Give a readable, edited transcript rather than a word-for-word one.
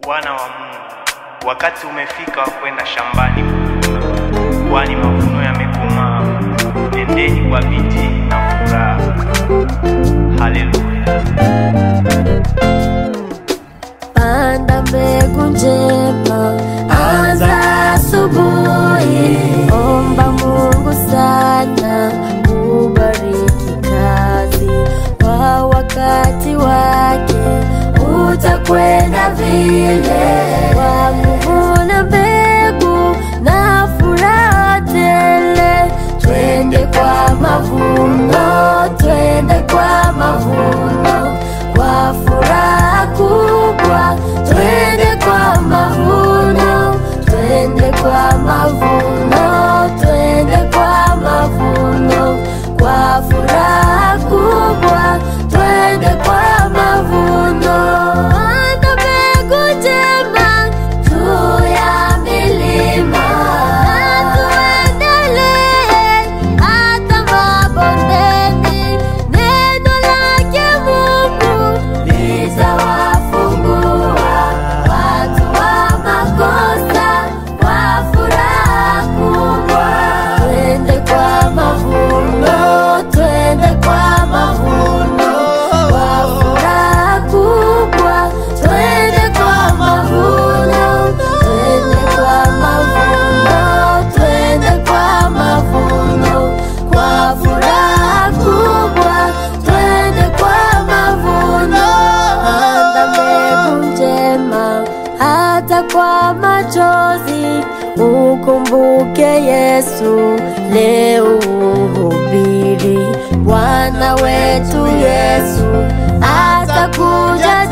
Wana wa Mungu, wakati umefika wa kwenda shambani, kwani mavuno yamekomaa. Nendeni kwa bidii na furaha. Haleluya. Panda mbegu njema, anza asubuhi. Omba Mungu sana, ubariki kazi. Kwa wakati wake utakwenda vile. Kwa kuvuna mbegu na furaha tele. Twende kwa mavuno, twende kwa mavuno. Kwa furaha kubwa, twende kwa mavuno, twende kwa mavuno, twende kwa mavuno. Kwa furaha kubwa, twende kwa mavuno. Panda mbegu njema juu ya milima, na tuendelee hata mabondeni. Neno lake Mungu litawafungua watu wa makosa kwa furaha kubwa. Twende kwa mavuno, twende kwa mavuno. Kwa furaha kubwa, twende kwa mavuno, twende kwa mavuno, twende kwa mavuno. Kwa furaha kubwa, twende kwa mavuno. Panda mbegu njema hata kwa machozi, ukumbuke Yesu leo uhubiri. Bwana wetu Yesu atakuja